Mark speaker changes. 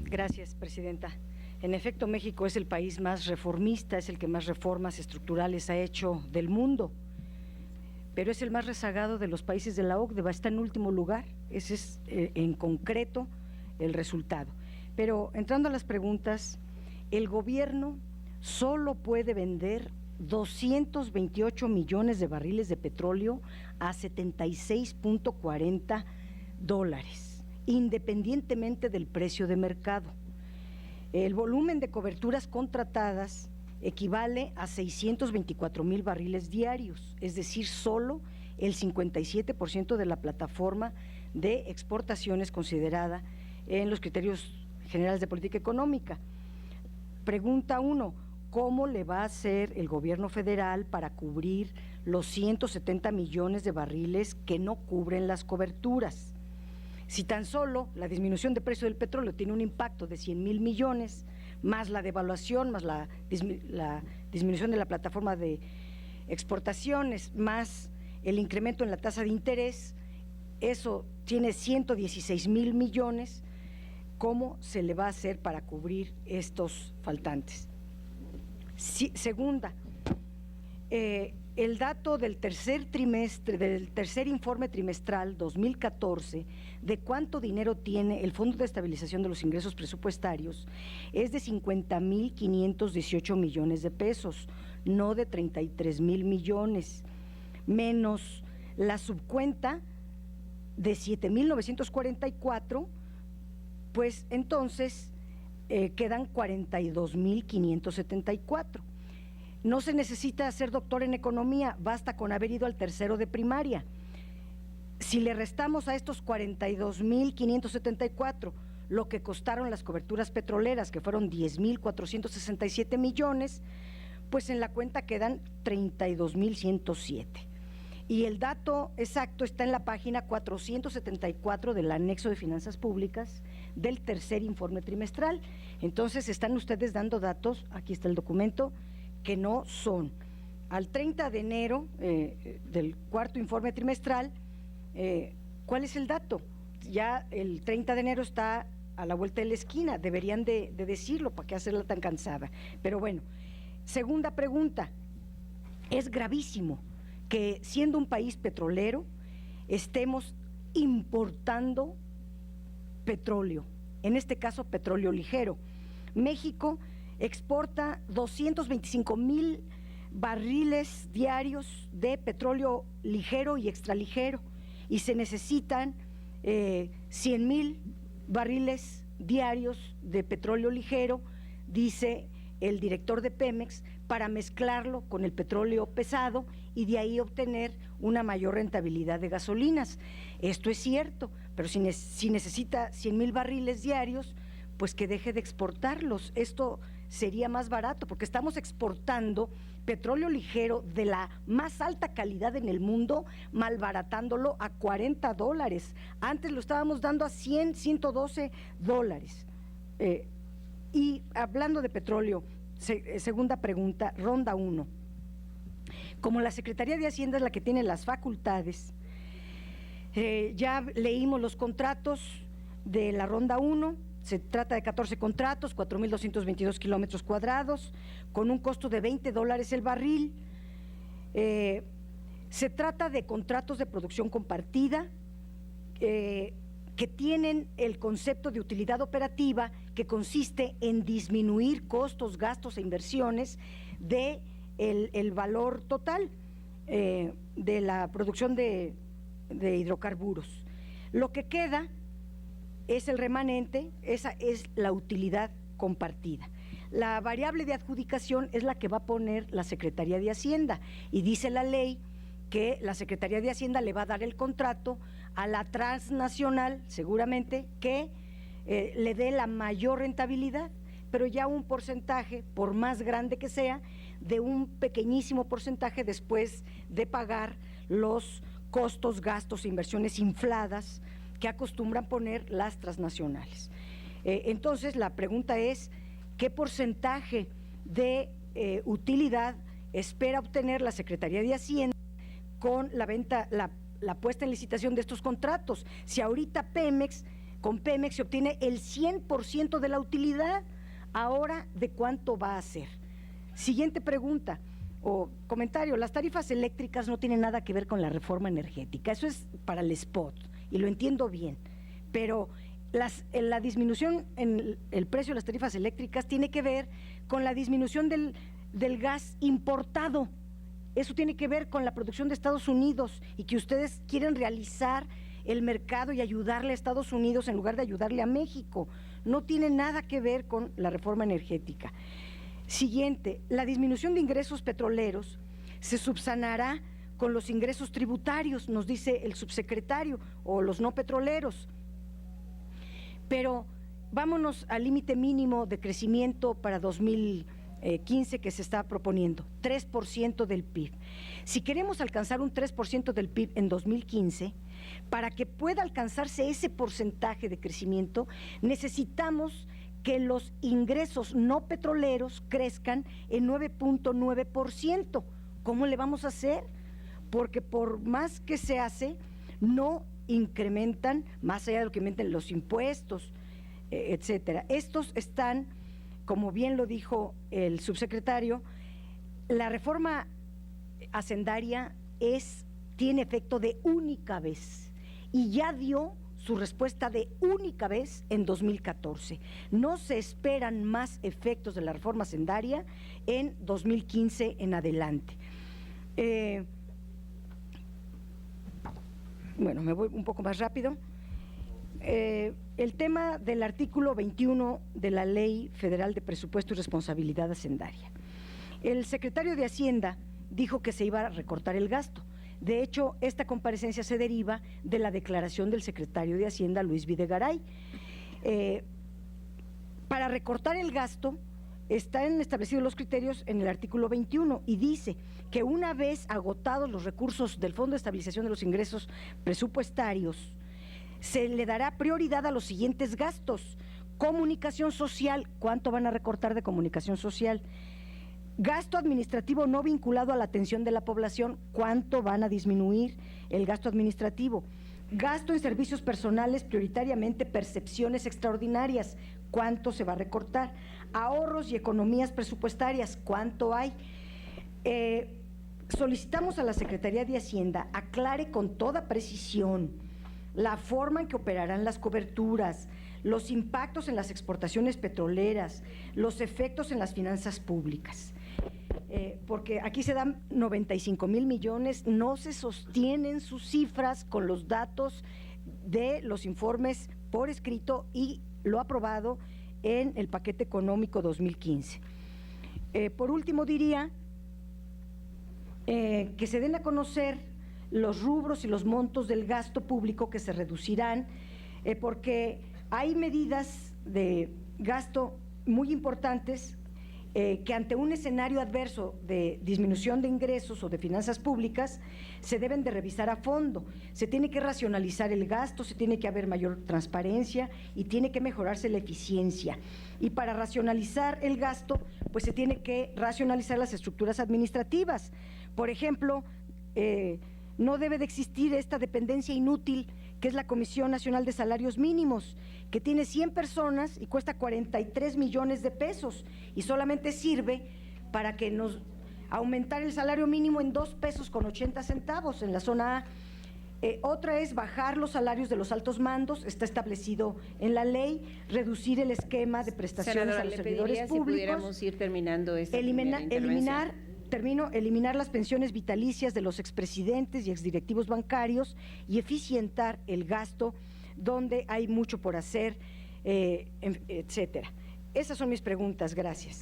Speaker 1: Gracias, presidenta. En efecto, México es el país más reformista, es el que más reformas estructurales ha hecho del mundo, pero es el más rezagado de los países de la OCDE, está en último lugar. Ese es en concreto el resultado. Pero entrando a las preguntas, el gobierno solo puede vender 228 millones de barriles de petróleo a $76.40, independientemente del precio de mercado. El volumen de coberturas contratadas equivale a 624,000 barriles diarios, es decir, solo el 57% de la plataforma de exportaciones considerada en los criterios generales de política económica. Pregunta 1, ¿cómo le va a hacer el gobierno federal para cubrir los 170 millones de barriles que no cubren las coberturas? Si tan solo la disminución de precio del petróleo tiene un impacto de 100,000 millones, más la devaluación, más la disminución de la plataforma de exportaciones, más el incremento en la tasa de interés, eso tiene 116,000 millones, ¿cómo se le va a hacer para cubrir estos faltantes? Segunda, el dato del tercer informe trimestral 2014 de cuánto dinero tiene el Fondo de Estabilización de los Ingresos Presupuestarios es de 50,518 millones de pesos, no de 33,000 millones, menos la subcuenta de 7,944, pues entonces quedan 42,574. No se necesita ser doctor en economía, basta con haber ido al tercero de primaria. Si le restamos a estos 42,574 lo que costaron las coberturas petroleras, que fueron 10,467 millones, pues en la cuenta quedan 32,107. Y el dato exacto está en la página 474 del anexo de Finanzas Públicas del tercer informe trimestral. Entonces están ustedes dando datos, aquí está el documento, que no son. Al 30 de enero del cuarto informe trimestral, ¿cuál es el dato? Ya el 30 de enero está a la vuelta de la esquina, deberían de decirlo, ¿para qué hacerla tan cansada? Pero bueno, segunda pregunta, es gravísimo que siendo un país petrolero estemos importando petróleo, en este caso petróleo ligero. México exporta 225,000 barriles diarios de petróleo ligero y extraligero y se necesitan 100,000 barriles diarios de petróleo ligero, dice el director de Pemex, para mezclarlo con el petróleo pesado y de ahí obtener una mayor rentabilidad de gasolinas. Esto es cierto, pero si necesita 100,000 barriles diarios, pues que deje de exportarlos. Esto sería más barato, porque estamos exportando petróleo ligero de la más alta calidad en el mundo, malbaratándolo a $40. Antes lo estábamos dando a 100, $112. Y hablando de petróleo, segunda pregunta, ronda 1. Como la Secretaría de Hacienda es la que tiene las facultades, ya leímos los contratos de la ronda 1, se trata de 14 contratos, 4,222 kilómetros cuadrados, con un costo de $20 el barril. Se trata de contratos de producción compartida, que tienen el concepto de utilidad operativa, que consiste en disminuir costos, gastos e inversiones de el valor total de la producción de hidrocarburos. Lo que queda es el remanente, esa es la utilidad compartida. La variable de adjudicación es la que va a poner la Secretaría de Hacienda y dice la ley que la Secretaría de Hacienda le va a dar el contrato a la transnacional, seguramente, que le dé la mayor rentabilidad, pero ya un porcentaje, por más grande que sea, de un pequeñísimo porcentaje después de pagar los costos, gastos e inversiones infladas que acostumbran poner las transnacionales. Entonces, la pregunta es, ¿qué porcentaje de utilidad espera obtener la Secretaría de Hacienda con la venta, la puesta en licitación de estos contratos? Si ahorita Pemex Con Pemex se obtiene el 100% de la utilidad. Ahora, ¿de cuánto va a ser? Siguiente pregunta o comentario. Las tarifas eléctricas no tienen nada que ver con la reforma energética. Eso es para el spot, y lo entiendo bien. Pero la disminución en el precio de las tarifas eléctricas tiene que ver con la disminución del gas importado. Eso tiene que ver con la producción de Estados Unidos, y que ustedes quieren realizar el mercado y ayudarle a Estados Unidos en lugar de ayudarle a México. No tiene nada que ver con la reforma energética. Siguiente, la disminución de ingresos petroleros se subsanará con los ingresos tributarios, nos dice el subsecretario, o los no petroleros. Pero vámonos al límite mínimo de crecimiento para 2015 que se está proponiendo, 3% del PIB. Si queremos alcanzar un 3% del PIB en 2015, para que pueda alcanzarse ese porcentaje de crecimiento, necesitamos que los ingresos no petroleros crezcan en 9.9%. ¿Cómo le vamos a hacer? Porque por más que se hace, no incrementan, más allá de lo que incrementan los impuestos, etcétera. Estos están, como bien lo dijo el subsecretario, la reforma hacendaria tiene efecto de única vez, y ya dio su respuesta de única vez en 2014. No se esperan más efectos de la reforma hacendaria en 2015 en adelante. Bueno, me voy un poco más rápido. El tema del artículo 21 de la Ley Federal de Presupuesto y Responsabilidad Hacendaria. El secretario de Hacienda dijo que se iba a recortar el gasto. De hecho, esta comparecencia se deriva de la declaración del secretario de Hacienda, Luis Videgaray. Para recortar el gasto, están establecidos los criterios en el artículo 21, y dice que una vez agotados los recursos del Fondo de Estabilización de los Ingresos Presupuestarios, se le dará prioridad a los siguientes gastos. Comunicación social, ¿cuánto van a recortar de comunicación social? Gasto administrativo no vinculado a la atención de la población, ¿cuánto van a disminuir el gasto administrativo? Gasto en servicios personales, prioritariamente percepciones extraordinarias, ¿cuánto se va a recortar? Ahorros y economías presupuestarias, ¿cuánto hay? Solicitamos a la Secretaría de Hacienda aclare con toda precisión la forma en que operarán las coberturas, los impactos en las exportaciones petroleras, los efectos en las finanzas públicas. Porque aquí se dan 95,000 millones, no se sostienen sus cifras con los datos de los informes por escrito y lo aprobado en el paquete económico 2015. Por último, diría que se den a conocer los rubros y los montos del gasto público que se reducirán, porque hay medidas de gasto muy importantes que ante un escenario adverso de disminución de ingresos o de finanzas públicas se deben de revisar a fondo. Se tiene que racionalizar el gasto, se tiene que haber mayor transparencia y tiene que mejorarse la eficiencia. Y para racionalizar el gasto, pues se tiene que racionalizar las estructuras administrativas. Por ejemplo, no debe de existir esta dependencia inútil que es la Comisión Nacional de Salarios Mínimos, que tiene 100 personas y cuesta 43 millones de pesos y solamente sirve para que nos aumentar el salario mínimo en 2 pesos con 80 centavos en la zona A. Otra es bajar los salarios de los altos mandos, está establecido en la ley, reducir el esquema de prestaciones a los servidores públicos.
Speaker 2: Si pudiéramos ir terminando esta primera intervención.
Speaker 1: Eliminar las pensiones vitalicias de los expresidentes y exdirectivos bancarios y eficientar el gasto donde hay mucho por hacer, etcétera. Esas son mis preguntas. Gracias.